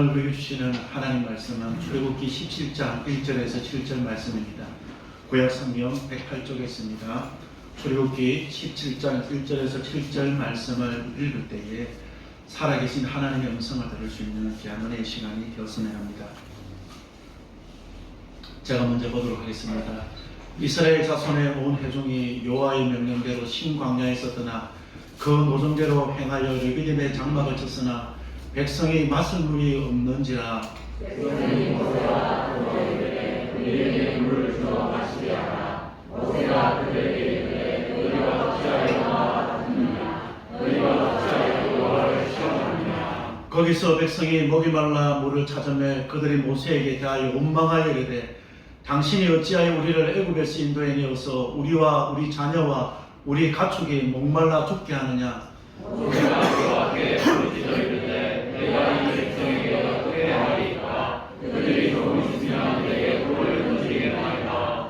오늘 주시는 하나님 말씀은 출애굽기 17장 1절에서 7절 말씀입니다. 구약 성경 108쪽에 있습니다. 출애굽기 17장 1절에서 7절 말씀을 읽을 때에 살아계신 하나님의 음성을 들을 수 있는 귀한 은혜의 시간이 되었으면 합니다. 제가 먼저 보도록 하겠습니다. 이스라엘 자손의 온 회중이 여호와의 명령대로 신광야에서 떠나 그 노정대로 행하여 르비딤의 장막을 쳤으나 백성이 마실 물이 없는지라 백성이 모세와 그들에게 우리에게 물을 주어 마시게 하라. 모세가 그들에게 이르되 너희가 어찌하여 같으느냐 너희가 어찌하여 여호와를 시험하느냐. 거기서 백성이 목이 말라 물을 찾으매 그들이 모세에게 대하여 원망하여 이르되 당신이 어찌하여 우리를 애굽에서 인도해 내어서 우리와 우리 자녀와 우리 가축이 목말라 죽게 하느냐. 모세가 여호와께 부르짖어 이르되 내가 이 백성에게 어떻게 하리까. 그들이 조금 있으면 내게 돌을 던지겠나이다.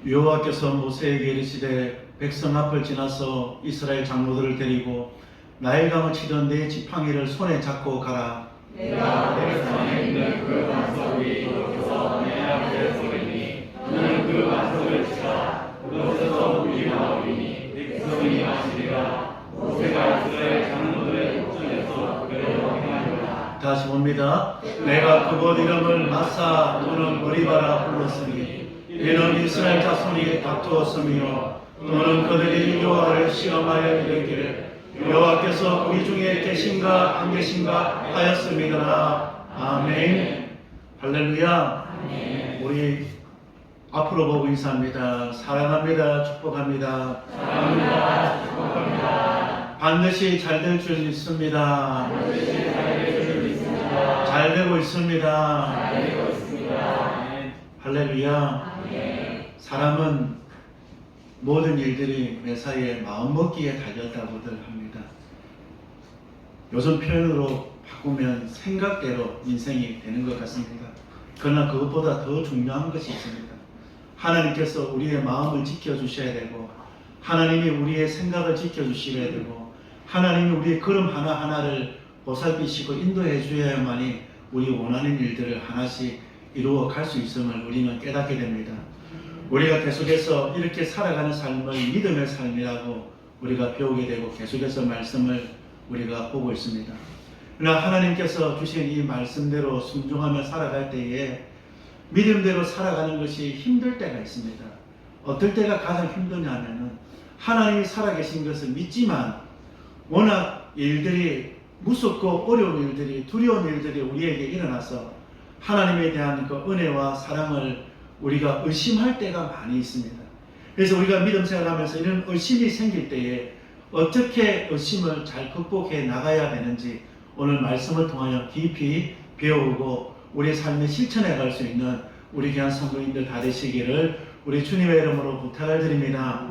여호와께서 모세에게 이르시되 백성 앞을 지나서 이스라엘 장로들을 데리고 나일강을 치던 네 지팡이를 손에 잡고 가라. 내가 백성에 있는 그 반석 위에 높여서 내 앞에 서리니 너는 그 반석을 치라. 그것에서 물이 나오리니 백성이 마시리라. 모세가 이스라엘 장로들의 목전에서 그대로 행하리라. 다시 봅니다. 내가 그곳 이름을 마사 또는 머리바라 불렀으니 이는 이스라엘 자손이 다투었으며 또는 그들이 여호와를 시험하여 이르기를 여호와께서 우리 중에 계신가 안 계신가 하였음이더라. 아멘. 할렐루야. 아멘. 우리 앞으로 보고 인사합니다. 사랑합니다. 축복합니다. 사랑합니다. 축복합니다. 반드시 잘 될 줄 믿습니다. 반드시 잘 될 줄 믿습니다. 잘 되고 있습니다. 잘 되고 있습니다. 할렐루야. 아멘. 사람은 모든 일들이 매사에 마음먹기에 달렸다고들 합니다. 요즘 표현으로 바꾸면 생각대로 인생이 되는 것 같습니다. 그러나 그것보다 더 중요한 것이 있습니다. 하나님께서 우리의 마음을 지켜주셔야 되고 하나님이 우리의 생각을 지켜주셔야 되고 하나님이 우리의 걸음 하나하나를 보살피시고 인도해 주어야만이 우리 원하는 일들을 하나씩 이루어 갈 수 있음을 우리는 깨닫게 됩니다. 우리가 계속해서 이렇게 살아가는 삶을 믿음의 삶이라고 우리가 배우게 되고 계속해서 말씀을 우리가 보고 있습니다. 그러나 하나님께서 주신 이 말씀대로 순종하며 살아갈 때에 믿음대로 살아가는 것이 힘들 때가 있습니다. 어떨 때가 가장 힘드냐면은 하나님이 살아계신 것을 믿지만 워낙 일들이 무섭고 어려운 일들이 두려운 일들이 우리에게 일어나서 하나님에 대한 그 은혜와 사랑을 우리가 의심할 때가 많이 있습니다. 그래서 우리가 믿음 생활하면서 이런 의심이 생길 때에 어떻게 의심을 잘 극복해 나가야 되는지 오늘 말씀을 통하여 깊이 배우고 우리 삶에 실천해 갈 수 있는 우리 귀한 성도님들 다 되시기를 우리 주님의 이름으로 부탁을 드립니다.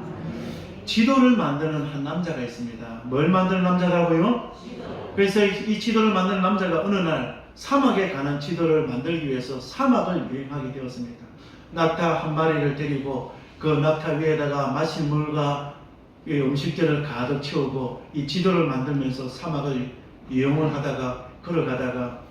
지도를 만드는 한 남자가 있습니다. 뭘 만드는 남자라고요? 그래서 이 지도를 만드는 남자가 어느 날 사막에 가는 지도를 만들기 위해서 사막을 여행하게 되었습니다. 낙타 한 마리를 데리고 그 낙타 위에다가 마실 물과 음식들을 가득 채우고 이 지도를 만들면서 사막을 이용을 하다가 걸어가다가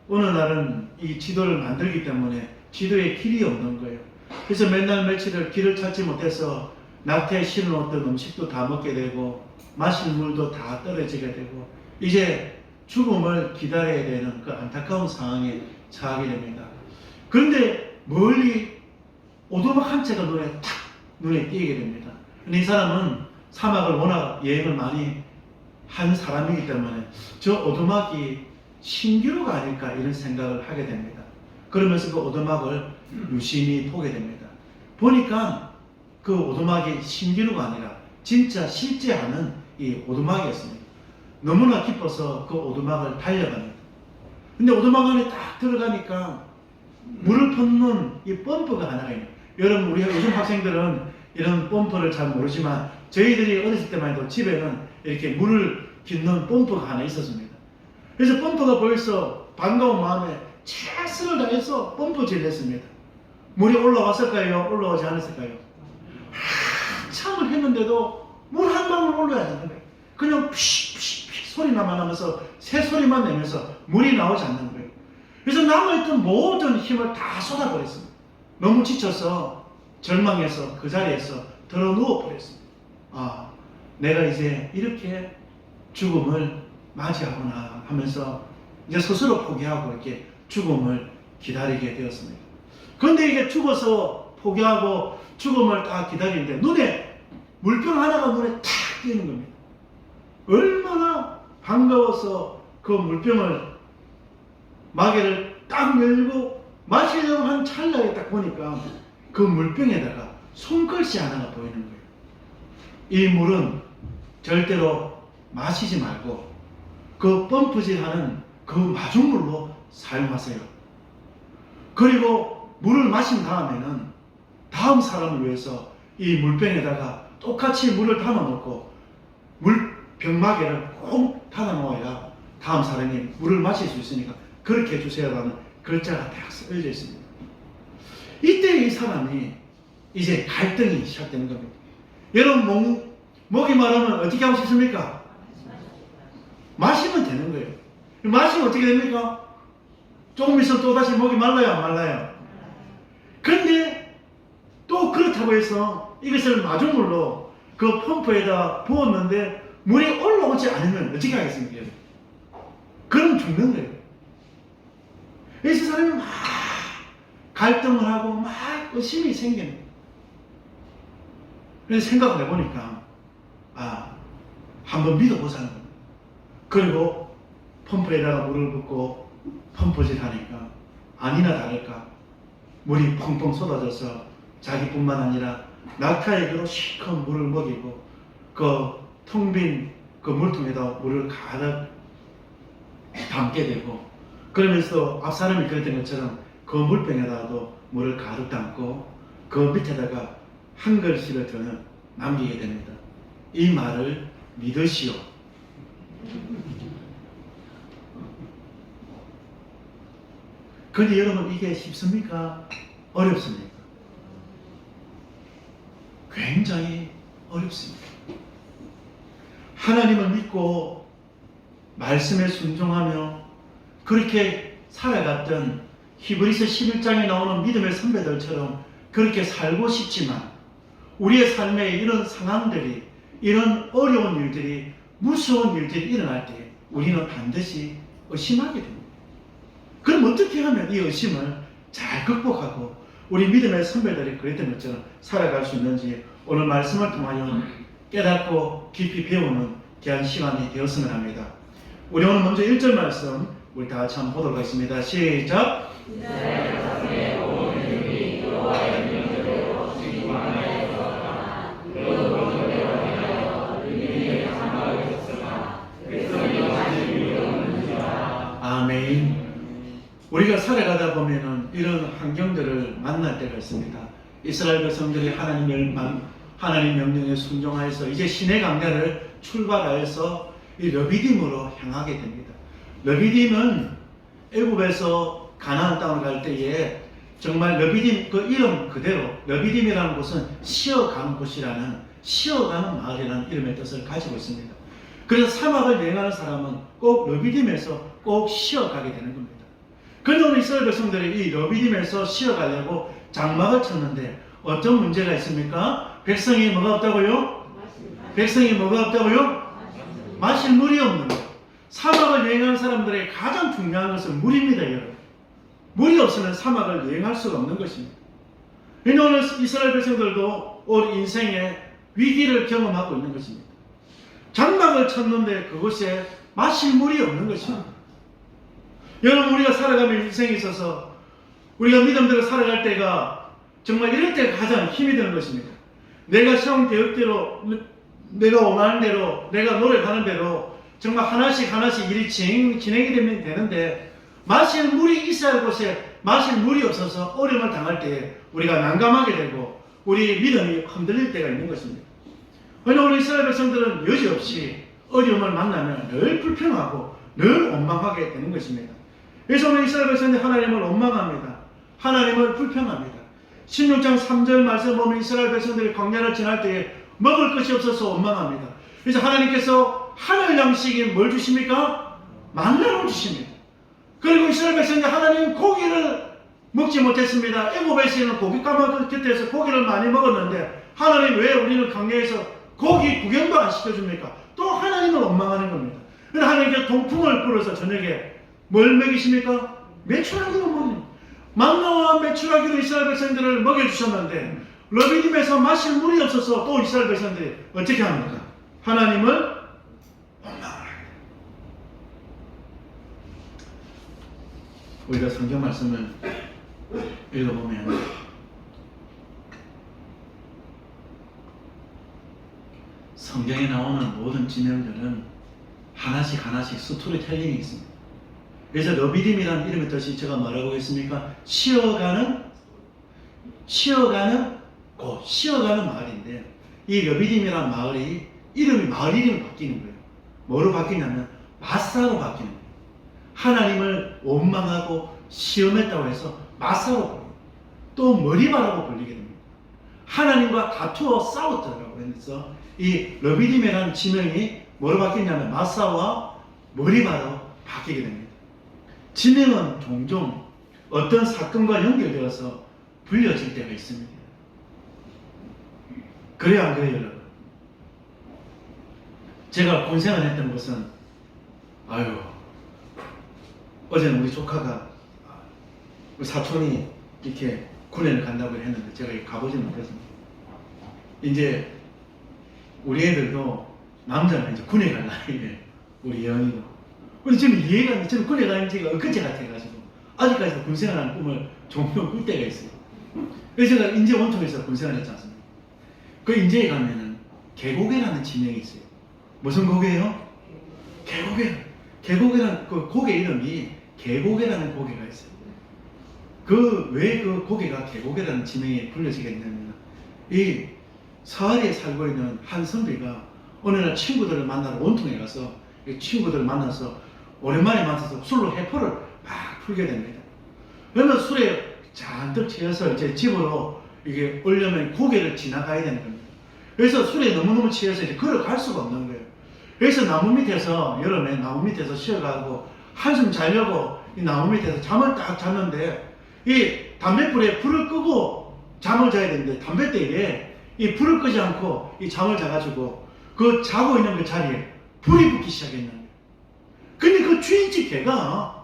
어느 날은 이 지도를 만들기 때문에 지도에 길이 없는 거예요. 그래서 맨날 며칠을 길을 찾지 못해서 낙타에 실어놓았던 음식도 다 먹게 되고 마실 물도 다 떨어지게 되고 이제 죽음을 기다려야 되는 그 안타까운 상황에 처하게 됩니다. 그런데 멀리 오두막 한 채가 눈에 띄게 됩니다. 근데 이 사람은 사막을 워낙 여행을 많이 한 사람이기 때문에 저 오두막이 신기루가 아닐까 이런 생각을 하게 됩니다. 그러면서 그 오두막을 유심히 보게 됩니다. 보니까 그 오두막이 신기루가 아니라 진짜 실제 하는 이 오두막이었습니다. 너무나 기뻐서 그 오두막을 달려갑니다. 근데 오두막 안에 딱 들어가니까 물을 붓는 이 펌프가 하나가 있네요. 여러분 우리 요즘 학생들은 이런 펌프를 잘 모르지만 저희들이 어렸을 때만 해도 집에는 이렇게 물을 깃는 펌프가 하나 있었습니다. 그래서 펌프가 벌써 반가운 마음에 최선을 다해서 펌프질을 했습니다. 물이 올라왔을까요? 올라오지 않았을까요? 한참을 했는데도 물 한 방울 올라야 되는 거예요. 그냥 피쉬 소리나만 하면서 새 소리만 내면서 물이 나오지 않는 거예요. 그래서 남아있던 모든 힘을 다 쏟아버렸습니다. 너무 지쳐서 절망해서 그 자리에서 들어 누워버렸습니다. 아, 내가 이제 이렇게 죽음을 맞이하구나 하면서 이제 스스로 포기하고 이렇게 죽음을 기다리게 되었습니다. 그런데 이게 죽어서 포기하고 죽음을 다 기다리는데 눈에 물병 하나가 눈에 탁 띄는 겁니다. 얼마나 반가워서 그 물병을 마개를 딱 열고 마시려고 한 찰나에 딱 보니까 그 물병에다가 손글씨 하나가 보이는 거예요. 이 물은 절대로 마시지 말고 그 펌프질하는 그 마중물로 사용하세요. 그리고 물을 마신 다음에는 다음 사람을 위해서 이 물병에다가 똑같이 물을 담아놓고 병마개를 꼭 닫아놓아야 다음 사람이 물을 마실 수 있으니까 그렇게 해주세요라는 글자가 딱 써져 있습니다. 이때 이 사람이 이제 갈등이 시작되는 겁니다. 여러분 목이 마르면 어떻게 하고 싶습니까? 마시면 되는 거예요. 마시면 어떻게 됩니까? 조금 있으면 또다시 목이 말라요, 안 말라요? 그런데 또 그렇다고 해서 이것을 마중물로 그 펌프에다 부었는데 물이 올라오지 않으면 어떻게 하겠습니까? 그럼 죽는 거예요. 그래서 사람이 막 갈등을 하고 막 의심이 생기는 거예요. 그래서 생각을 해보니까 한번 믿어보자는 거예요. 그리고 펌프에다가 물을 붓고 펌프질 하니까 아니나 다를까 물이 펑펑 쏟아져서 자기뿐만 아니라 낙타에게로 실컷 물을 먹이고 그 텅 빈 그 물통에다 물을 가득 담게 되고, 그러면서 앞 사람이 그랬던 것처럼 그 물병에다가도 물을 가득 담고 그 밑에다가 한 글씨를 더 남기게 됩니다. 이 말을 믿으시오. 그런데 여러분, 이게 쉽습니까? 어렵습니까? 굉장히 어렵습니다. 하나님을 믿고 말씀에 순종하며 그렇게 살아갔던 히브리서 11장에 나오는 믿음의 선배들처럼 그렇게 살고 싶지만 우리의 삶에 이런 상황들이, 이런 어려운 일들이, 무서운 일들이 일어날 때 우리는 반드시 의심하게 됩니다. 그럼 어떻게 하면 이 의심을 잘 극복하고 우리 믿음의 선배들이 그랬던 것처럼 살아갈 수 있는지 오늘 말씀을 통하여 깨닫고 깊이 배우는 귀한 시간이 되었으면 합니다. 우리 오늘 먼저 1절 말씀 우리 다 같이 한번 보도록 하겠습니다. 시작! 아멘. 우리가 살아가다 보면은 이런 환경들을 만날 때가 있습니다. 이스라엘 백성들이 하나님 명령에 순종하여서 이제 시내 강야를 출발하여서 이 르비딤으로 향하게 됩니다. 르비딤은 애굽에서 가나안 땅을 갈 때에 정말 르비딤 그 이름 그대로 르비딤이라는 곳은 쉬어가는 곳이라는, 쉬어가는 마을이라는 이름의 뜻을 가지고 있습니다. 그래서 사막을 여행하는 사람은 꼭 르비딤에서 꼭 쉬어가게 되는 겁니다. 그런데 오늘 이스라엘 백성들이 이 르비딤에서 쉬어가려고 장막을 쳤는데 어떤 문제가 있습니까? 백성이 뭐가 없다고요? 백성이 뭐가 없다고요? 마실 물이 없는 거예요. 사막을 여행하는 사람들의 가장 중요한 것은 물입니다, 여러분. 물이 없으면 사막을 여행할 수가 없는 것입니다. 오늘 이스라엘 백성들도 올 인생의 위기를 경험하고 있는 것입니다. 장막을 쳤는데 그곳에 마실 물이 없는 것입니다. 여러분, 우리가 살아가는 인생에 있어서 우리가 믿음대로 살아갈 때가 정말 이럴 때가 가장 힘이 드는 것입니다. 내가 성 계획대로, 내가 원하는 대로, 내가 노력하는 대로 정말 하나씩 일이 진행이 되면 되는데 마실 물이 있어야 할 곳에 마실 물이 없어서 어려움을 당할 때 우리가 난감하게 되고 우리 믿음이 흔들릴 때가 있는 것입니다. 왜냐하면 우리 이스라엘 백성들은 여지없이 어려움을 만나면 늘 불평하고 늘 원망하게 되는 것입니다. 그래서 오늘 이스라엘 백성들이 하나님을 원망합니다. 하나님을 불평합니다. 16장 3절 말씀 보면 이스라엘 백성들이 광야를 지날 때에 먹을 것이 없어서 원망합니다. 그래서 하나님께서 하늘 양식이 뭘 주십니까? 만나를 주십니다. 그리고 이스라엘 백성들 하나님 고기를 먹지 못했습니다. 애굽에서는 고기 까마귀 곁에서 고기를 많이 먹었는데 하나님 왜 우리는 강야에서 고기 구경도 안 시켜줍니까? 또 하나님을 원망하는 겁니다. 그래서 하나님께 동풍을 불어서 저녁에 뭘 먹이십니까? 메추라기로 먹는 만나와 메추라기로 이스라엘 백성들을 먹여주셨는데 러비딤에서 마실 물이 없어서 또 이스라엘 백성들이 어떻게 합니까? 하나님을 원망합니다. 우리가 성경 말씀을 읽어보면 성경에 나오는 모든 진행들은 하나씩 하나씩 스토리텔링이 있습니다. 그래서 러비딤이라는 이름의 뜻이 제가 뭐라고 했습니까? 쉬어가는 마을인데 이 러비딤이라는 마을이 마을 이름이 바뀌는 거예요. 뭐로 바뀌냐면 마사로 바뀌는 거예요. 하나님을 원망하고 시험했다고 해서 마사로 불리고 또 머리바라고 불리게 됩니다. 하나님과 다투어 싸웠다고 해서 이 러비딤이라는 지명이 뭐로 바뀌냐면 마사와 머리바로 바뀌게 됩니다. 지명은 종종 어떤 사건과 연결되어서 불려질 때가 있습니다. 그래요 안 그래요 여러분? 제가 군생활 했던 것은 어제는 우리 조카가 우리 사촌이 이렇게 군에를 간다고 했는데 제가 가보지는 못했습니다. 이제 우리 애들도 남자는 이제 군에 갈 나이에 우리 예언이고 근데 지금 이해가 안 돼. 저는 군에 가는 지가 엊그제 같아가지고 아직까지도 군생활하는 꿈을 종종 꿀 때가 있어요. 그래서 제가 인제 원통에서 군생활 했지 않습니까? 그 인제에 가면은 계곡이라는 지명이 있어요. 무슨 고개예요? 계곡이라는 그 고개 이름이 계곡이라는 고개가 있어요. 왜 그 고개가 계곡이라는 지명이 불려지겠냐면 이 서울에 살고 있는 한 선비가 어느 날 친구들을 만나러 원통에 가서 이 친구들을 만나서 오랜만에 만나서 술로 해포를 막 풀게 됩니다. 그러면 술에 잔뜩 취해서 이제 집으로 이게 오려면 고개를 지나가야 되는 겁니다. 그래서 술에 너무너무 취해서 이제 걸어갈 수가 없는 거예요. 그래서 나무 밑에서 여름에 나무 밑에서 쉬어가고 한숨 자려고 이 나무 밑에서 잠을 딱 잤는데 이 담뱃불에 불을 끄고 잠을 자야 되는데 담뱃대에 이 불을 끄지 않고 이 잠을 자가지고 그 자고 있는 그 자리에 불이 붙기 시작했는 거예요. 근데 그 주인집 개가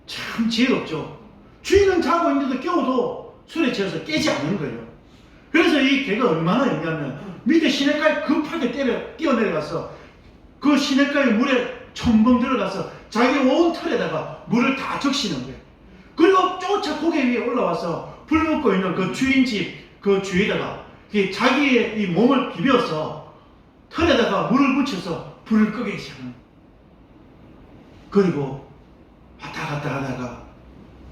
참 지혜롭죠. 주인은 자고 있는데도 깨워도 술에 취해서 깨지 않는 거예요. 그래서 이 개가 얼마나 했냐면 밑에 시냇가에 급하게 뛰어내려가서 그 시냇가에 물에 첨벙 들어가서 자기 온 털에다가 물을 다 적시는 거예요. 그리고 쫓아 고개 위에 올라와서 불 먹고 있는 그 주인집 그 주위에다가 자기의 이 몸을 비벼서 털에다가 물을 묻혀서 불을 끄기 시작합니다. 그리고 왔다 갔다 하다가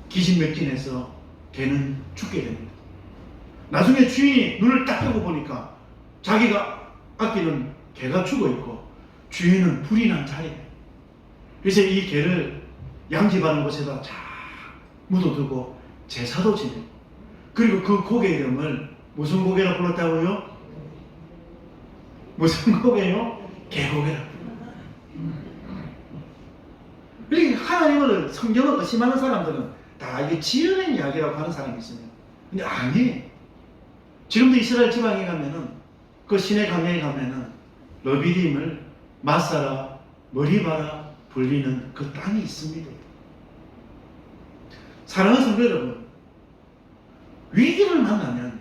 기진맥진해서 개는 죽게 됩니다. 나중에 주인이 눈을 딱 뜨고 보니까 자기가 아끼는 개가 죽어있고 주인은 불이 난 자리에 그래서 이 개를 양집하는 곳에다 쫙 묻어두고 제사도 지내고 그리고 그 고개 이름을 무슨 고개라 불렀다고요? 무슨 고개요? 개고개라. 그러니까 하나님을 성경을 의심하는 사람들은 다 이게 지어낸 이야기라고 하는 사람이 있습니다. 근데 아니 지금도 이스라엘 지방에 가면은 그 시내 강야에 가면은 러비딤을 마사라 머리바라 불리는 그 땅이 있습니다. 사랑하는 성도 여러분, 위기를 만나면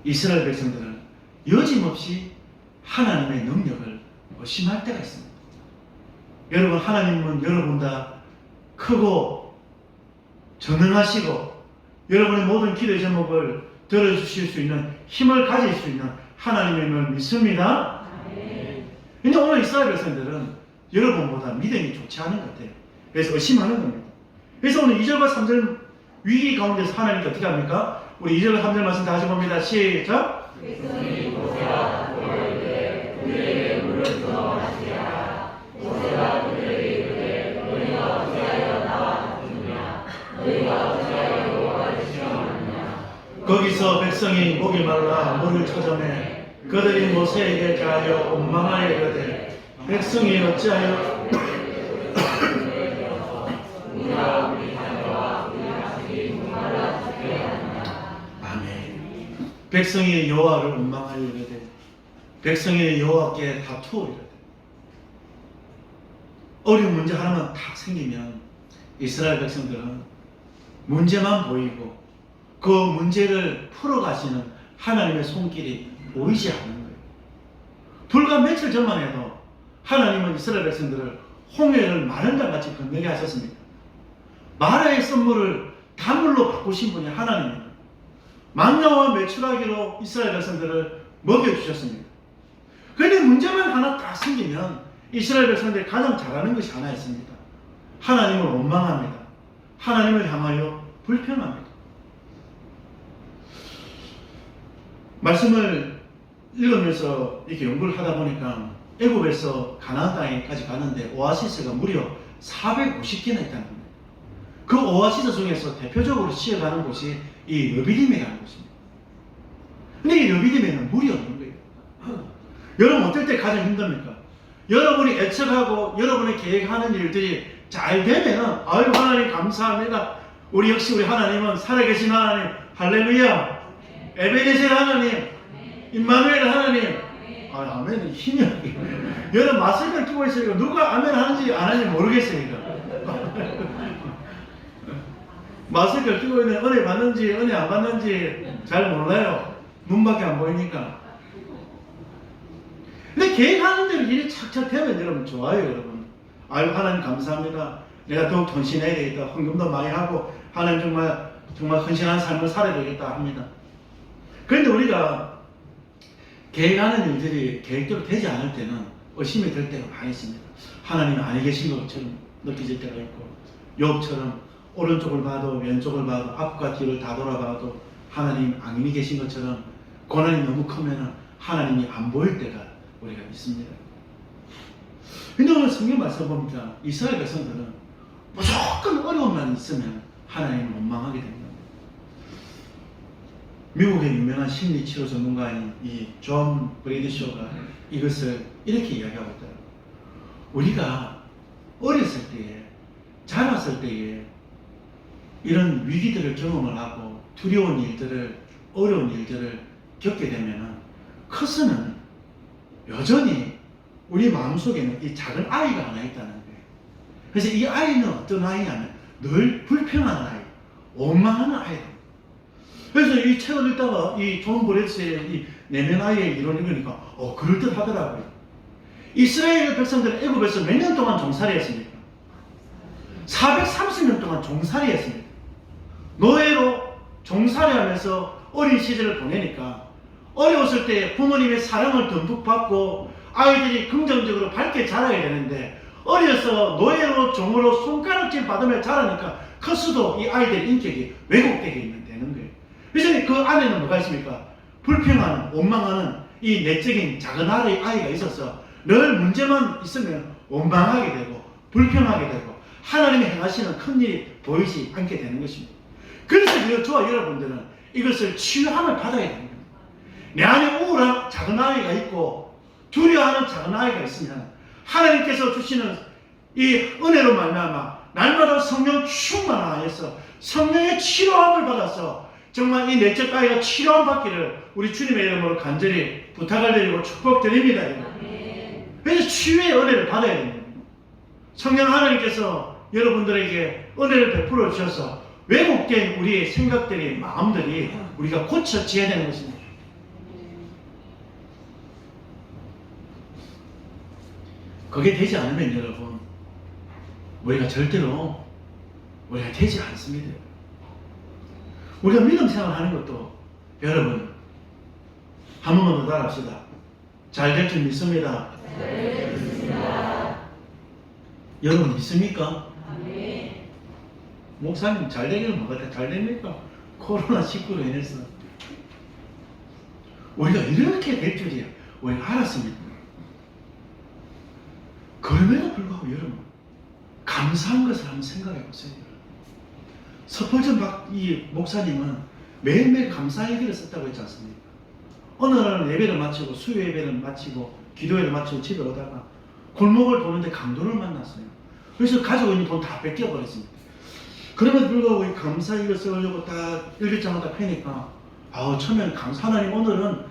이스라엘 백성들은 여짐없이 하나님의 능력을 의심할 때가 있습니다. 여러분, 하나님은 여러분보다 크고 전능하시고 여러분의 모든 기도의 제목을 들어주실 수 있는 힘을 가질 수 있는 하나님임을 믿습니다. 근데 오늘 이스라엘 백성들은 여러분보다 믿음이 좋지 않은 것 같아요. 그래서 의심하는 겁니다. 그래서 오늘 2절과 3절 위기 가운데서 하나님께 어떻게 합니까? 우리 2절 3절 말씀 다시 봅니다. 시작! 백성이 모세가 그들에게 그들에게 물을 주어 마시라. 모세가 그들에게 이르되 너희가 어찌하여 나와 다투느냐? 너희가 어찌하여 여호와를 시험하느냐? 거기서 백성이 목이 말라 물을 찾아내 그들이 모세에게 가하여 원망하여 이르되 백성이 어찌하여 아멘. 백성이 여호와를 원망하여 이르되 백성이 여호와께 다투어 이르되 어려운 문제 하나만 탁 생기면 이스라엘 백성들은 문제만 보이고 그 문제를 풀어가시는 하나님의 손길이 보이지 않는 거예요. 불과 며칠 전만 해도 하나님은 이스라엘 백성들을 홍해를 마른강같이 건너게 하셨습니다. 마라의 선물을 단물로 바꾸신 분이 하나님입니다. 망나와 메추라기로 이스라엘 백성들을 먹여주셨습니다. 그런데 문제만 하나 딱 생기면 이스라엘 백성들이 가장 잘하는 것이 하나 있습니다. 하나님을 원망합니다. 하나님을 향하여 불평합니다. 말씀을 읽으면서 이렇게 연구를 하다 보니까 애굽에서 가나안 땅에까지 가는데 오아시스가 무려 450개나 있다는 겁니다. 그 오아시스 중에서 대표적으로 치어가는 곳이 이 르비딤이라는 곳입니다. 근데 이 르비딤에는 물이 없는 거예요. 여러분 어떨 때 가장 힘듭니까? 여러분이 애측하고 여러분이 계획하는 일들이 잘 되면 아유 하나님 감사합니다. 우리 역시 우리 하나님은 살아계신 하나님 할렐루야. 에베네셀 하나님 임마누엘 하나님 아멘은 힘이 여러분 마스크를 끼고 있으니까 누가 아멘 하는지 안 하는지 모르겠으니까 마스크를 끼고 있는 은혜 받는지 은혜 안 받는지 잘 몰라요. 눈밖에 안 보이니까. 근데 계획하는 대로 일이 착착 되면 여러분 좋아요. 여러분 아유 하나님 감사합니다. 내가 더욱 헌신해야 되겠다. 헌금도 많이 하고 하나님 정말 헌신한 삶을 살아야 되겠다 합니다. 그런데 우리가 계획하는 일들이 계획대로 되지 않을 때는 의심이 될 때가 많이 있습니다. 하나님이 아니 계신 것처럼 느껴질 때가 있고 욥처럼 오른쪽을 봐도 왼쪽을 봐도 앞과 뒤를 다 돌아봐도 하나님 아니 계신 것처럼 고난이 너무 크면 하나님이 안 보일 때가 우리가 있습니다. 근데 오늘 성경 말씀 보니까 이스라엘 백성들은 무조건 어려움만 있으면 하나님을 원망하게 됩니다. 미국의 유명한 심리치료 전문가인 이 존 브레이드쇼가 이것을 이렇게 이야기하고 있더라고요. 우리가 어렸을 때에, 자랐을 때에 이런 위기들을 경험을 하고 두려운 일들을, 어려운 일들을 겪게 되면 커서는 여전히 우리 마음속에는 이 작은 아이가 하나 있다는 거예요. 그래서 이 아이는 어떤 아이냐면 늘 불평하는 아이, 원망하는 아이다. 그래서 이 책을 읽다가 이 존 브레이드의 이 내면 아이의 이론을 읽으니까 그럴듯 하더라고요. 이스라엘 백성들은 애굽에서 몇 년 동안 종살이 했습니까? 430년 동안 종살이 했습니다. 노예로 종살이 하면서 어린 시절을 보내니까 어려웠을 때 부모님의 사랑을 듬뿍 받고 아이들이 긍정적으로 밝게 자라야 되는데 어려서 노예로 종으로 손가락질 받으며 자라니까 커서도 이 아이들의 인격이 왜곡되게 되는 거예요. 그래서 그 안에는 뭐가 있습니까? 불평하는, 원망하는 이 내적인 작은 아이가 있어서 늘 문제만 있으면 원망하게 되고 불평하게 되고 하나님이 행하시는 큰 일이 보이지 않게 되는 것입니다. 그래서 저와 여러분들은 이것을 치유함을 받아야 됩니다. 내 안에 우울한 작은 아이가 있고 두려워하는 작은 아이가 있으면 하나님께서 주시는 이 은혜로 말미암아 날마다 성령 충만하여서 성령의 치료함을 받아서 정말 이 내적 아이가 치료함 받기를 우리 주님의 이름으로 간절히 부탁을 드리고 축복드립니다. 그래서 치유의 은혜를 받아야 됩니다. 성령 하나님께서 여러분들에게 은혜를 베풀어 주셔서 왜곡된 우리의 생각들이, 마음들이 우리가 고쳐져야 되는 것입니다. 그게 되지 않으면 여러분 우리가 절대로 우리가 되지 않습니다. 우리가 믿음 생활하는 것도 여러분 한 번만 더 따라합시다. 잘 될 줄 믿습니다. 네, 믿습니다. 여러분 믿습니까? 네. 목사님 잘 되기는 뭐가 잘 됩니까? 코로나19로 인해서 우리가 이렇게 될 줄이야 우리가 알았습니다. 그럼에도 불구하고 여러분 감사한 것을 한번 생각해 보세요. 서펄전 이 목사님은 매일매일 감사의 글을 썼다고 했지 않습니까? 어느 날 예배를 마치고 수요 예배를 마치고 기도회를 마치고 집에 오다가 골목을 도는데 강도를 만났어요. 그래서 가지고 있는 돈 다 뺏겨버렸습니다. 그럼에도 불구하고 이 감사 이걸 써려고 딱 일기장을 딱 펴니까 처음에는 하나님 오늘은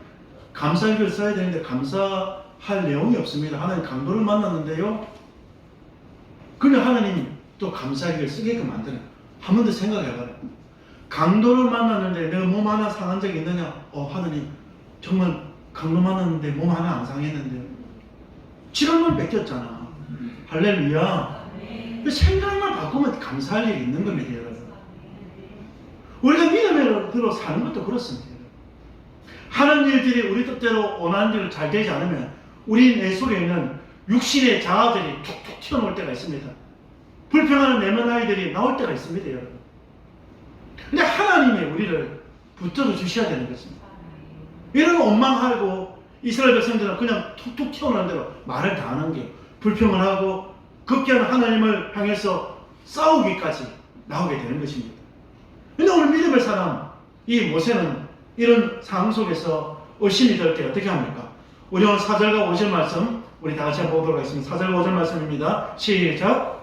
감사 일기를 써야 되는데 감사할 내용이 없습니다. 하나님 강도를 만났는데요. 그냥 하나님 또 감사 일기를 쓰게끔 만드는. 한 번 더 생각해봐요. 강도를 만났는데 내가 몸 하나 상한 적이 있느냐? 하나님 정말 강도 만났는데 몸 하나 안 상했는데요. 7원만 뺏겼잖아. 할렐루야. 생각만 바꾸면 감사할 일이 있는 겁니다, 여러분. 우리가 믿음으로 사는 것도 그렇습니다. 하는 일들이 우리 뜻대로 원하는 대로 잘 되지 않으면 우리 내 속에 있는 육신의 자아들이 툭툭 튀어나올 때가 있습니다. 불평하는 내면 아이들이 나올 때가 있습니다, 여러분. 근데 하나님이 우리를 붙들어 주셔야 되는 것입니다. 이런 원망하고 이스라엘 백성들은 그냥 툭툭 튀어나오는 대로 말을 다 하는 게 불평을 하고 급기야는 하나님을 향해서 싸우기까지 나오게 되는 것입니다. 근데 오늘 믿음의 사람 이 모세는 이런 상황 속에서 의심이 될 때 어떻게 합니까? 우리 오늘 4절과 5절 말씀 우리 다 같이 한번 보도록 하겠습니다. 4절과 5절 말씀입니다. 시작.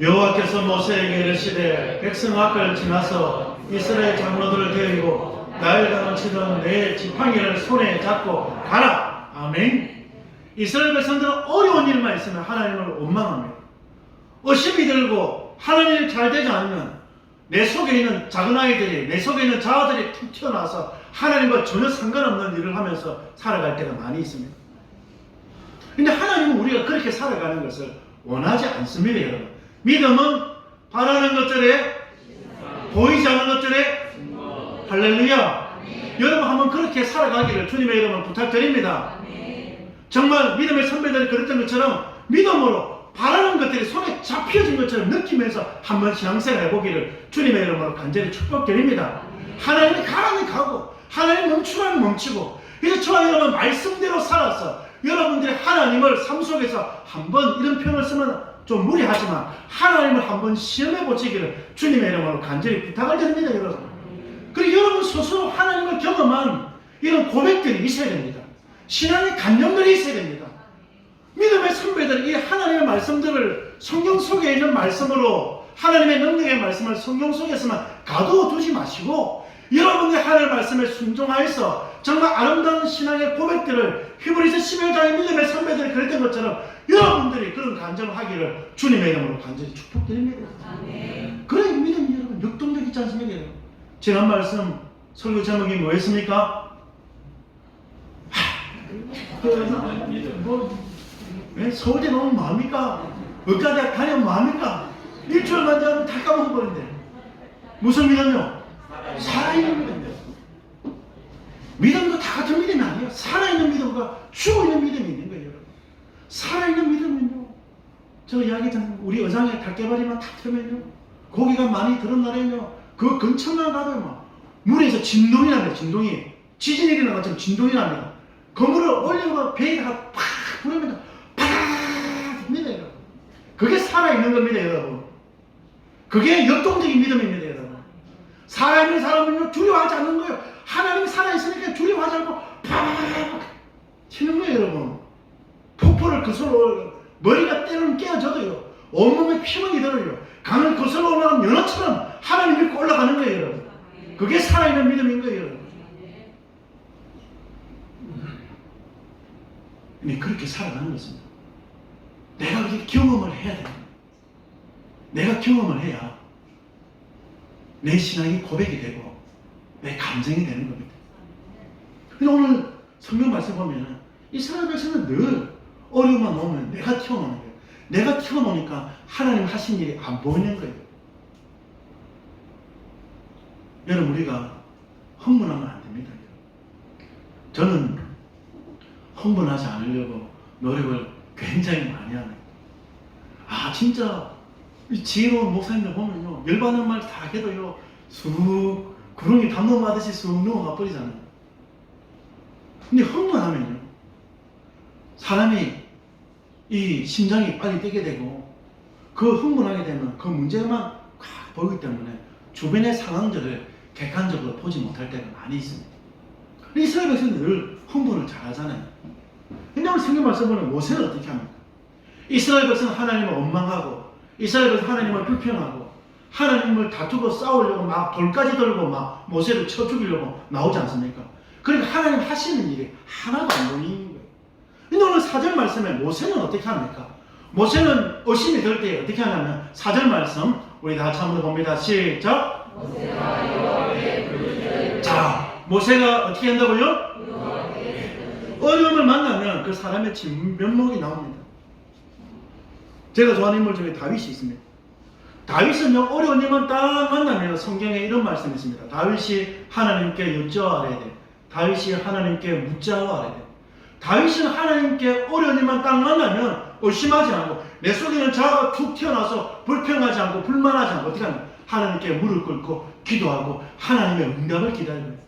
여호와께서 모세에게 이르시되 백성 앞을 지나서 이스라엘 장로들을 데리고 나일강을 치던 내 지팡이를 손에 잡고 가라. 아멘. 이스라엘 백성들은 어려운 일만 있으면 하나님을 원망합니다. 의심이 들고 하나님이 잘 되지 않으면 내 속에 있는 작은 아이들이 내 속에 있는 자아들이 툭 튀어나와서 하나님과 전혀 상관없는 일을 하면서 살아갈 때가 많이 있습니다. 근데 하나님은 우리가 그렇게 살아가는 것을 원하지 않습니다, 여러분. 믿음은 바라는 것들에 보이지 않는 것들에 할렐루야. 여러분 한번 그렇게 살아가기를 주님의 이름으로 부탁드립니다. 정말 믿음의 선배들이 그랬던 것처럼 믿음으로 바라는 것들이 손에 잡혀진 것처럼 느끼면서 한번 신앙생활 해보기를 주님의 이름으로 간절히 축복드립니다. 하나님이 가라면 가고 하나님 멈추라면 멈추고 이제 저와 여러분 말씀대로 살아서 여러분들이 하나님을 삶 속에서 한번 이런 표현을 쓰면 좀 무리하지만 하나님을 한번 시험해 보시기를 주님의 이름으로 간절히 부탁을 드립니다, 여러분. 그리고 여러분 스스로 하나님을 경험한 이런 고백들이 있어야 됩니다. 신앙의 간증들이 있어야 됩니다. 믿음의 선배들 이 하나님의 말씀들을 성경 속에 있는 말씀으로 하나님의 능력의 말씀을 성경 속에서만 가둬두지 마시고 여러분의 하나님의 말씀에 순종하여서 정말 아름다운 신앙의 고백들을 히브리서 11장의 믿음의 선배들이 그랬던 것처럼 여러분들이 그런 간증을 하기를 주님의 이름으로 간절히 축복드립니다. 그래 믿음이 여러분 역동적이지 않습니까? 지난 말씀 설교 제목이 뭐였습니까? 서울대 나오면 뭐합니까? 의과대학 다니면 뭐합니까? 일주일만 되면 다 까먹어버린대. 무슨 믿음이요? 살아있는 믿음이요. 믿음도 다 같은 믿음이 아니에요. 살아있는 믿음과 죽어있는 믿음이 있는 거예요. 살아있는 믿음은요, 저 이야기했잖아요. 우리 의장에 닭개발이만 탁 틀면요, 고기가 많이 들은 날에는요, 그 근처만 가도 막 물에서 진동이 납니다. 진동이. 지진이 일어나는 것처럼 진동이 납니다. 그물을 올리고 배에다가 팍 부르면 팍 됩니다, 여러분. 그게 살아있는 겁니다, 여러분. 그게 역동적인 믿음입니다, 여러분. 살아있는 사람은요, 두려워하지 않는 거예요. 하나님이 살아있으니까 두려워하지 않고 팍 튀는 거예요, 여러분. 폭포를 거슬러 머리가 때로는 깨어져도요, 온몸에 피멍이 들어요. 강을 거슬러 올라가는 연어처럼 하나님 믿고 올라가는 거예요, 여러분. 그게 살아있는 믿음인 거예요, 여러분. 근데 그렇게 살아가는 것입니다. 내가 그렇게 경험을 해야 됩니다. 내가 경험을 해야 내 신앙이 고백이 되고 내 감정이 되는 겁니다. 근데 오늘 성경 말씀 보면 이스라엘 백성은 늘 어려움만 오면 내가 튀어나오는 거예요. 내가 튀어나오니까 하나님 하신 일이 안 보이는 거예요. 여러분 우리가 흥분하면 안 됩니다. 저는 흥분하지 않으려고 노력을 굉장히 많이 합니다. 진짜 지혜로운 목사님들 보면요, 열받는 말 다 해도요, 쑥 구름이 담 넘어가듯이 쑥 넘어가 버리잖아요. 근데 흥분하면요, 사람이 이 심장이 빨리 뛰게 되고 그 흥분하게 되면 그 문제만 꽉 보이기 때문에 주변의 상황들을 객관적으로 보지 못할 때가 많이 있습니다. 이스라엘 백성은 늘 흥분을 잘하잖아요. 근데 오늘 성경 말씀 보면 모세는 어떻게 합니까? 이스라엘 백성은 하나님을 원망하고 이스라엘 백성은 하나님을 불평하고 하나님을 다투고 싸우려고 막 돌까지 들고 막 모세를 쳐 죽이려고 나오지 않습니까? 그러니까 하나님 하시는 일이 하나도 안 보이는 거예요. 근데 오늘 4절 말씀에 모세는 어떻게 합니까? 모세는 의심이 들 때 어떻게 하냐면 4절 말씀 우리 다 같이 한번 봅니다. 시작. 자, 모세가 어떻게 한다고요? 어려움을 만나면 그 사람의 진면목이 나옵니다. 제가 좋아하는 인물 중에 다윗이 있습니다. 다윗은요, 어려운 일만 딱 만나면 성경에 이런 말씀이 있습니다. 다윗이 하나님께 여쭤아래야 돼. 다윗이 하나님께 묻자아래야 돼. 다윗은 하나님께 어려운 일만 딱 만나면 의심하지 않고 내 속에는 자아가 툭 튀어나와서 불평하지 않고 불만하지 않고 어떻게 하면 하나님께 무릎 꿇고 기도하고 하나님의 응답을 기다립니다.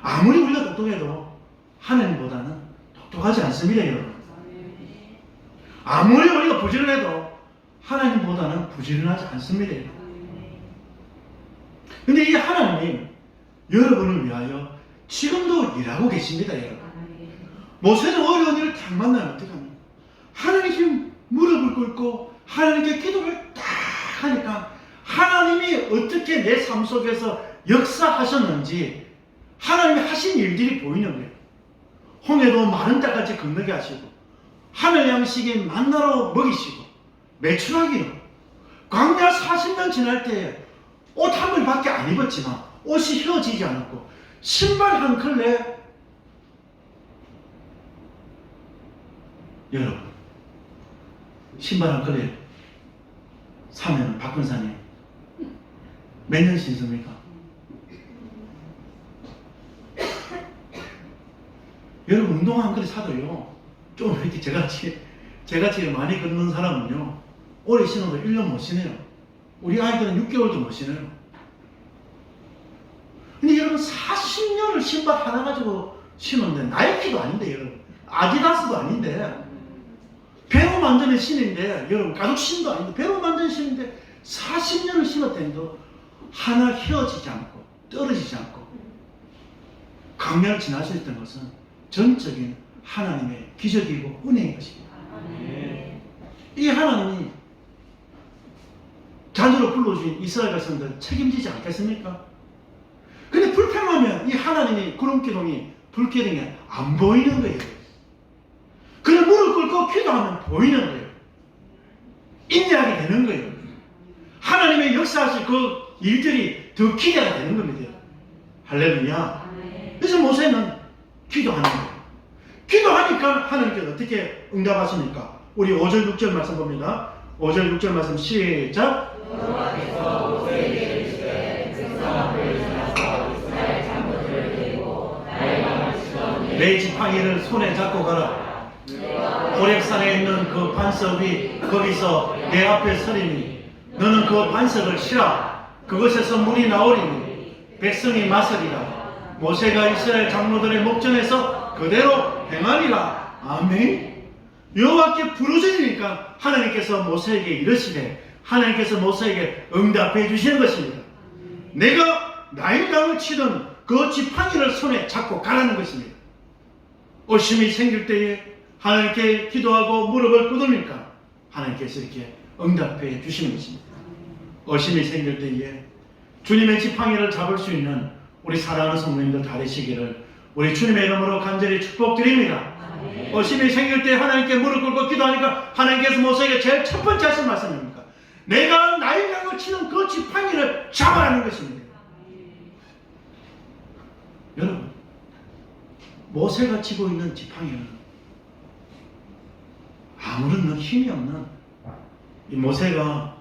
아무리 우리가 똑똑해도 하나님보다는 똑똑하지 않습니다, 여러분. 아무리 우리가 부지런해도 하나님보다는 부지런하지 않습니다. 근데 이 하나님이 여러분을 위하여 지금도 일하고 계십니다, 여러분. 모세는 어려운 일을 딱 만나면 어떻게 합니까? 하나님께 무릎을 꿇고 하나님께 기도를 딱 하니까 하나님이 어떻게 내 삶 속에서 역사하셨는지 하나님이 하신 일들이 보이는 거예요. 홍해도 마른 땅같이 건너게 하시고 하늘 양식에 만나로 먹이시고 매출하기로 광야 40년 지날 때 옷 한 벌밖에 안 입었지만 옷이 휘어지지 않았고 신발 한 켤레 여러분 신발 한 켤레 사면 박근사님 몇 년 신습니까? 여러분 운동화 한 켤레 사도요 좀 이렇게 제같이 많이 걷는 사람은요 오래 신어도 1년 못 신어요. 우리 아이들은 6개월도 못 신어요. 근데 여러분 40년을 신발 하나 가지고 신었는데 나이키도 아닌데 여러분 아디다스도 아닌데 배로 만드는 신인데 여러분 가죽 신도 아닌데 배로 만드는 신인데 40년을 신었다는데 하나 휘어지지 않고 떨어지지 않고 강렬 지나셨던 것은 전적인 하나님의 기적이고 은혜인 것입니다. 이 하나님이 자녀로 불러주신 이스라엘 백성들 책임지지 않겠습니까? 근데 불평하면 이 하나님이 구름기둥이 불기둥에 안 보이는 거예요. 그냥 무릎 꿇고 기도하면 보이는 거예요. 인내하게 되는 거예요. 하나님의 역사하실 그 일들이 더 기대가 되는 겁니다. 할렐루야. 그래서 모세는 기도하는 거예요. 기도하니까 하나님께서 어떻게 응답하십니까? 우리 5절 6절 말씀 봅니다. 5절 6절 말씀 시작. 여호와께서 모세에게 이르시되 백성 앞을 지나서 이스라엘 장로들을 데리고 나에게 마치던 내 지팡이를 손에 잡고 가라. 호렙산에 있는 그 반석이 거기서 내 앞에 서리니 너는 그 반석을 치라. 그것에서 물이 나오리니 백성이 마시리라. 모세가 이스라엘 장로들의 목전에서 그대로 행하리라. 아멘. 여호와께 부르짖으니까 하나님께서 모세에게 이르시되 하나님께서 모세에게 응답해 주시는 것입니다. 내가 나일강을 치던 그 지팡이를 손에 잡고 가라는 것입니다. 의심이 생길 때에 하나님께 기도하고 무릎을 꿇으니까 하나님께서 이렇게 응답해 주시는 것입니다. 의심이 생길 때에 주님의 지팡이를 잡을 수 있는 우리 사랑하는 성도님들 다 되시기를 우리 주님의 이름으로 간절히 축복드립니다. 의심이 생길 때 하나님께 무릎 꿇고 기도하니까 하나님께서 모세에게 제일 첫 번째 하신 말씀입니까? 내가 나일강을 치는 그 지팡이를 잡아라는 것입니다. 여러분 모세가 치고 있는 지팡이는 아무런 힘이 없는 이 모세가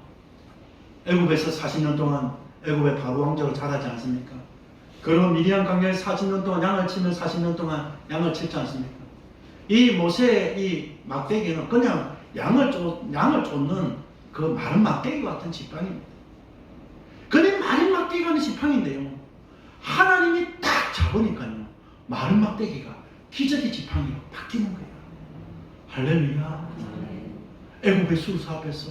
애굽에서 40년 동안 애굽의 바로 왕자로 자라지 않습니까? 그리고 미디안 강야에 40년 동안 양을 치며 40년 동안 양을 쳤지 않습니까? 이 모세의 이 막대기는 그냥 양을 쫓는 그 마른 막대기와 같은 지팡이입니다. 근데 마른 막대기가 하는 지팡이인데요. 하나님이 딱 잡으니까요. 마른 막대기가 기적의 지팡이로 바뀌는 거예요. 할렐루야. 애굽의 수사 앞에서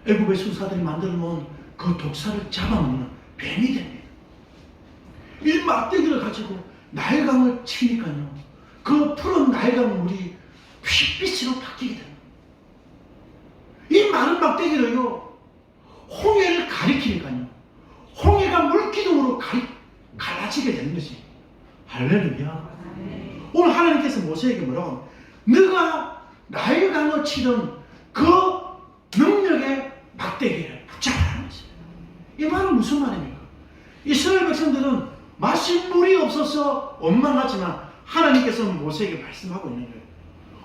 애굽의 수사들이 만들어 놓은 그 독사를 잡아먹는 뱀이 됩니다. 이 막대기를 가지고 나일강을 치니까요, 그 푸른 나일강 물이 핏빛으로 바뀌게 됩니다. 이 마른 막대기를요, 홍해를 가리키니까요, 홍해가 물기둥으로 갈라지게 되는 것이. 할렐루야. 오늘 하나님께서 모세에게 뭐라고 하면, 너가 나일강을 치던 그 능력의 막대기를 붙잡아라는 것입니다. 이 말은 무슨 말입니까? 이스라엘 백성들은 마실 물이 없어서 원망하지만 하나님께서는 모세에게 말씀하고 있는 거예요.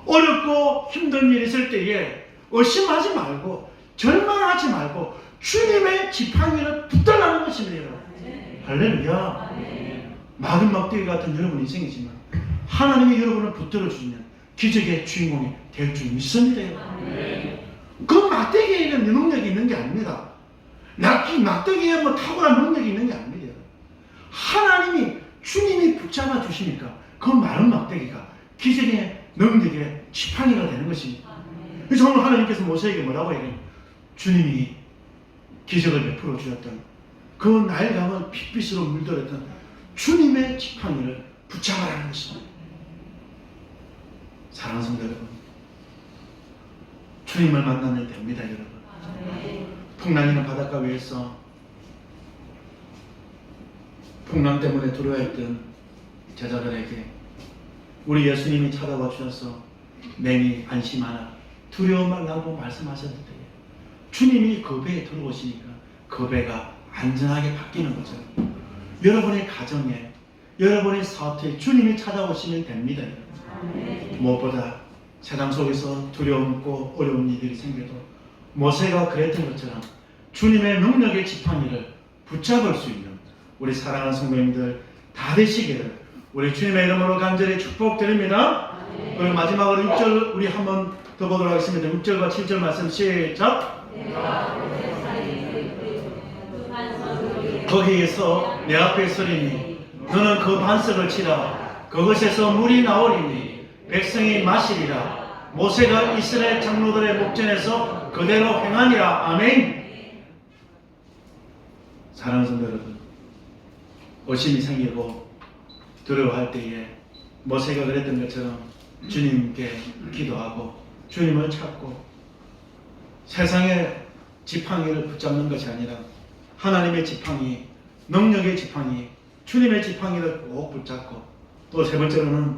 어렵고 힘든 일이 있을 때에 의심하지 말고 절망하지 말고 주님의 지팡이를 붙들라는 것입니다. 여러분. 할렐루야. 막은 막대기 같은 여러분 인생이지만 하나님이 여러분을 붙들어 주시면 기적의 주인공이 될 줄 믿습니다. 그 막대기에는 능력이 있는 게 아닙니다. 막대기에 뭐 탁월한 능력이 있는 게 아닙니다. 하나님이 주님이 붙잡아 주시니까 그 마른 막대기가 기적의 능력의 지팡이가 되는 것입니다. 그래서 오늘 하나님께서 모세에게 뭐라고 해요? 주님이 기적을 베풀어 주셨던 그 나일강을 핏빛으로 물들었던 주님의 지팡이를 붙잡아라는 것입니다. 사랑하는 성도 여러분, 주님을 만나면 됩니다. 여러분. 풍랑이는 바닷가 위에서 풍랑 때문에 두려워했던 제자들에게 우리 예수님이 찾아와 주셔서 맹이 안심하라, 두려워 말라고 말씀하셨는데 주님이 그 배에 들어오시니까 그 배가 안전하게 바뀌는 것처럼 여러분의 가정에, 여러분의 사업에 주님이 찾아오시면 됩니다. 무엇보다 세상 속에서 두려움고 어려운 일들이 생겨도 모세가 그랬던 것처럼 주님의 능력의 지팡이를 붙잡을 수 있는 우리 사랑하는 성도님들 다 되시기를 우리 주님의 이름으로 간절히 축복드립니다. 그리고 마지막으로 6절 우리 한번 더 보도록 하겠습니다. 6절과 7절 말씀 시작. 거기에서 내 앞에 서리니 너는 그 반석을 치라. 그것에서 물이 나오리니 백성이 마시리라. 모세가 이스라엘 장로들의 목전에서 그대로 행하니라. 아멘. 사랑하는 성도 여러분, 의심이 생기고 두려워할 때에 모세가 그랬던 것처럼 주님께 기도하고 주님을 찾고 세상의 지팡이를 붙잡는 것이 아니라 하나님의 지팡이, 능력의 지팡이, 주님의 지팡이를 꼭 붙잡고 또 세 번째로는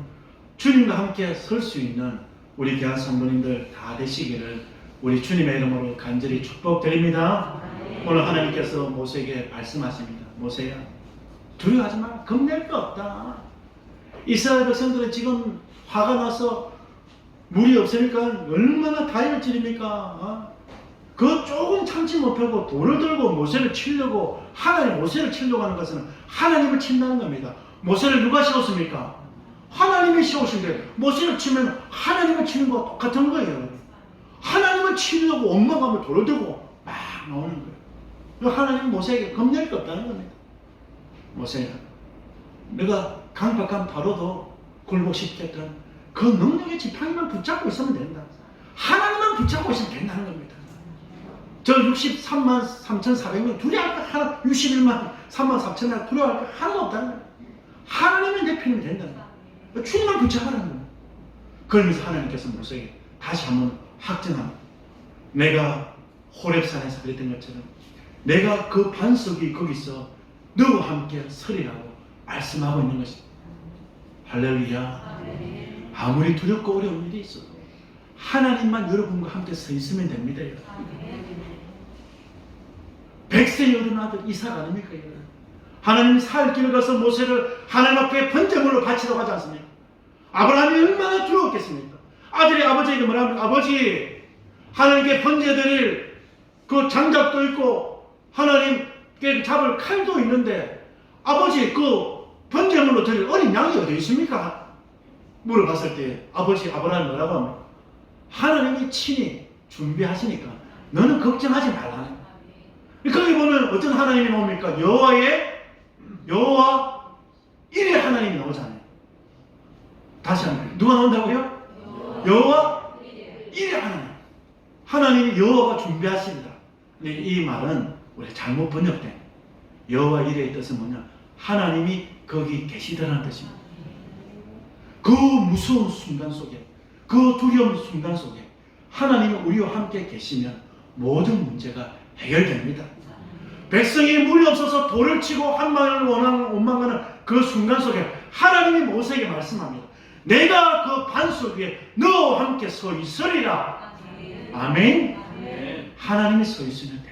주님과 함께 설 수 있는 우리 귀한 성도님들 다 되시기를 우리 주님의 이름으로 간절히 축복드립니다. 오늘 하나님께서 모세에게 말씀하십니다. 모세야, 두려워하지 마. 겁낼 거 없다. 이스라엘 백성들은 지금 화가 나서 물이 없으니까 얼마나 다리를 찌릅니까? 그 조금 참지 못하고 돌을 들고 모세를 치려고, 하나님 모세를 치려고 하는 것은 하나님을 친다는 겁니다. 모세를 누가 씌웠습니까? 하나님이 씌우신데 모세를 치면 하나님을 치는 것과 똑같은 거예요. 하나님을 치려고 원망하면 돌을 들고 막 나오는 거예요. 하나님 모세에게 겁낼 게 없다는 겁니다. 모세야, 내가 강박한 바로도 굴복시켰던 그 능력의 지팡이만 붙잡고 있으면 된다. 하나님만 붙잡고 있으면 된다는 겁니다. 저 63만 3,400명 두려워할 거 하나, 61만 3만 4천명 두려워할 거 하나도 없다는 거예요. 하나님의 내 편이면 된다는 거예요. 주님만 붙잡아라는 거예요. 그러면서 하나님께서 모세에게 다시 한번 확증합니다. 내가 호렙산에서 그랬던 것처럼 내가 그 반석이 거기서 너와 함께 서리라고 말씀하고 있는 것입니다. 할렐루야. 아무리 두렵고 어려운 일이 있어도 하나님만 여러분과 함께 서 있으면 됩니다. 백세의 어린 아들 이삭 아닙니까? 하나님이 살 길을 가서 모세를 하나님 앞에 번제물로 바치라고 하지 않습니까? 아브라함이 얼마나 두려웠겠습니까? 아들이 아버지에게 뭐라면, 아버지, 하나님께 번제드릴 그 장작도 있고 하나님께 잡을 칼도 있는데 아버지, 그 번제물로 드릴 어린 양이 어디 있습니까? 물어봤을 때 아버지 아브라함이 뭐라고 하면, 하나님이 친히 준비하시니까 너는 걱정하지 말라. 거기 보면 어떤 하나님이 나옵니까? 여호와 일의 하나님이 나오잖아요. 다시 한번, 누가 나온다고요? 여호와 일의 하나님. 하나님이 여호와가 준비하십니다. 이 말은 우리 잘못 번역된 여호와 이레의 뜻은 뭐냐? 하나님이 거기 계시다는 뜻입니다. 그 무서운 순간 속에, 그 두려운 순간 속에 하나님이 우리와 함께 계시면 모든 문제가 해결됩니다. 백성이 물이 없어서 돌을 치고 한방을 원망하는 그 순간 속에 하나님이 모세에게 말씀합니다. 내가 그 반석 위에 너와 함께 서 있으리라. 아멘. 하나님이 서 있으면 됩니다.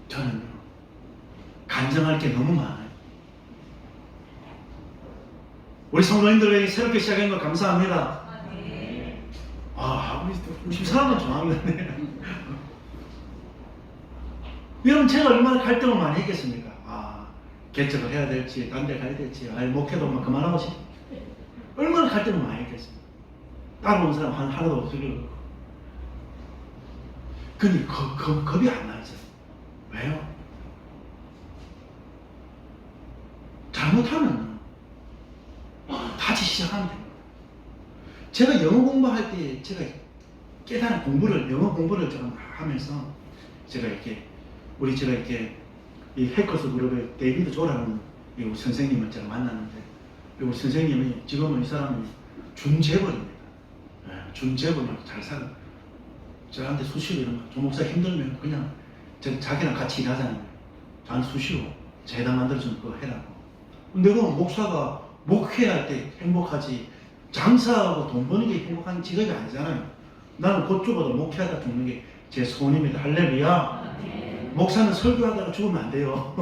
저는 간증할 게 너무 많아요. 우리 성도님들에게 새롭게 시작한 거 감사합니다. 우리 집사람은 좋아하는데 여러분, 제가 얼마나 갈등을 많이 했겠습니까? 개척을 해야 될지 딴 데 가야 될지 목회도 막 그만하고 싶어. 얼마나 갈등을 많이 했겠습니까? 따라온 사람 하나도 없으려고. 근데 겁이 안 나죠. 왜요? 잘못하면 다시 시작하면 됩니다. 제가 영어 공부할 때 제가 깨달은 영어 공부를 제가 하면서 제가 이렇게 이 해커스 그룹의 데이비드 조라는 우리 선생님을 제가 만났는데, 우리 선생님이 지금은 이 사람이 준재벌입니다. 준재벌이라고 잘 살아. 저한테 수시로 이런 거, 조 목사 힘들면 그냥 자기랑 같이 일하자는 거예요. 저한테 수시로 재단 만들어주는 거 해라고. 내가 목사가 목회할 때 행복하지, 장사하고 돈 버는 게 행복한 직업이 아니잖아요. 나는 그쪽보다 목회하다 죽는 게 제 소원입니다. 할렐루야. 목사는 설교하다가 죽으면 안 돼요.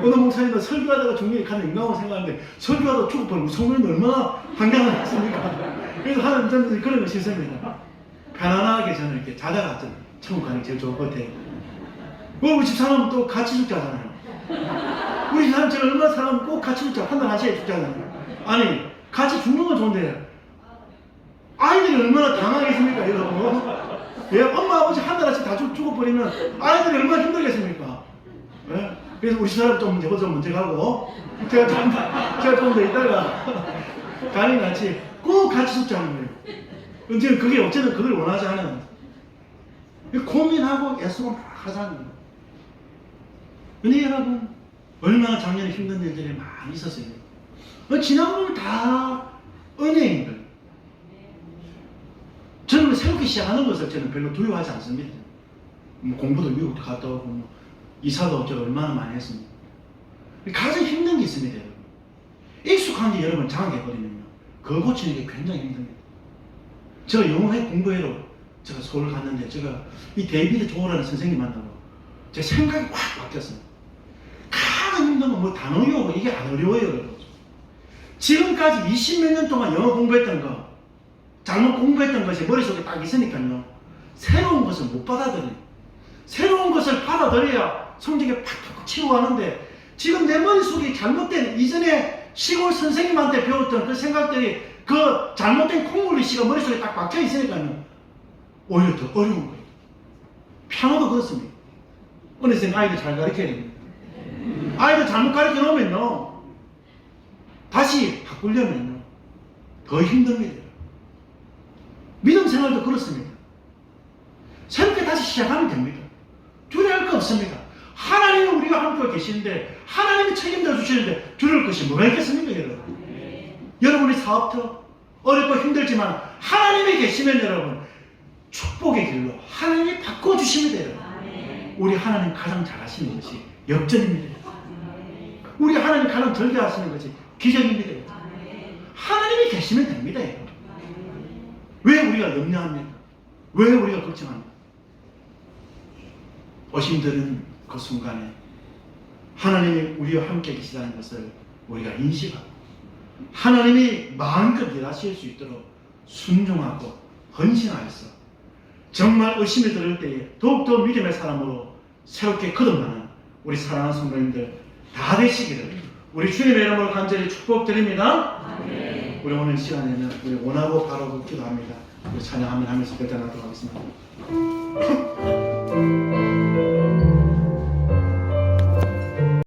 어느 목사님은 설교하다가 죽는 게 가장 인간하고 생각하는데, 설교하다가 죽어버리면 성도님은 얼마나 황당하겠습니까? 그래서 하나님 그런 거 싫습니다. 편안하게 저는 이렇게 자다가 천국 가는 게 제일 좋을 것 같아요. 우리 집사람은 또 같이 죽자잖아요. 우리 사람 제가 얼마나 사람은 꼭 같이 죽자, 한달 하시에 죽자잖아요. 아니, 같이 죽는 건 좋은데 아이들이 얼마나 당하겠습니까, 여러분? 예, 엄마 아버지 한 달 하씩 다 죽어버리면 아이들이 얼마나 힘들겠습니까? 예? 그래서 우리 사람 좀 먼저 가고 제가 좀 더 있다가 가는 같이 꼭 같이 죽자는 거예요. 근데 그게 어쨌든 그걸 원하지 않아요. 고민하고 애쓰고 막 하자는 거예요. 근데 여러분, 얼마나 작년에 힘든 일들이 많이 있었어요. 지나보면 다 은혜인 거예요. 저는 새롭게 시작하는 것을 저는 별로 두려워하지 않습니다. 공부도 미국도 갔다 오고 이사도 제가 얼마나 많이 했습니다. 가장 힘든 게 있습니다, 여러분. 익숙한 게 여러분 장악해버리면요, 그거 고치는 게 굉장히 힘듭니다. 제가 영어회 공부회로 제가 서울 갔는데, 제가 이 데이비드 조어라는 선생님 만나고 제 생각이 확 바뀌었어요. 가장 힘든 건 뭐 단어 외우고 이게 안 어려워요, 여러분. 지금까지 20몇 년 동안 영어 공부했던 거, 잘못 공부했던 것이 머릿속에 딱 있으니까요, 새로운 것을 못 받아들여요. 새로운 것을 받아들여야 성적이 팍팍 치고 가는데, 지금 내 머릿속에 잘못된 이전에 시골 선생님한테 배웠던 그 생각들이, 그 잘못된 콩글리시가 머릿속에 딱 박혀 있으니까요, 오히려 더 어려운 거예요. 피아노도 그렇습니다. 어느 선생님 아이들 잘 가르쳐야 됩니다. 아이들 잘못 가르쳐 놓으면요, 다시 바꾸려면요 더 힘듭니다. 믿음 생활도 그렇습니다. 새롭게 다시 시작하면 됩니다. 두려워할 거 없습니다. 하나님이 우리가 함께 계시는데, 하나님이 책임져 주시는데 두려울 것이 뭐가 있겠습니까, 여러분? 여러분의 사업터 어렵고 힘들지만 하나님이 계시면 여러분 축복의 길로 하나님이 바꿔주십니다, 여러분. 우리 하나님 가장 잘하시는 것이 역전입니다. 우리 하나님 가장 절개 하시는 것이 기적입니다. 하나님이 계시면 됩니다, 여러분. 왜 우리가 염려합니까? 왜 우리가 걱정합니까? 어심드는 그 순간에 하나님이 우리와 함께 계시다는 것을 우리가 인식하고, 하나님이 마음껏 일하실 수 있도록 순종하고 헌신하여서 정말 의심이 들을 때에 더욱더 믿음의 사람으로 새롭게 거듭나는 우리 사랑하는 성도님들 다 되시기를 우리 주님의 이름으로 간절히 축복드립니다. 우리 오늘 시간에는 우리 원하고 바라고 기도합니다. 우리 찬양하면서 결단하도록 하겠습니다.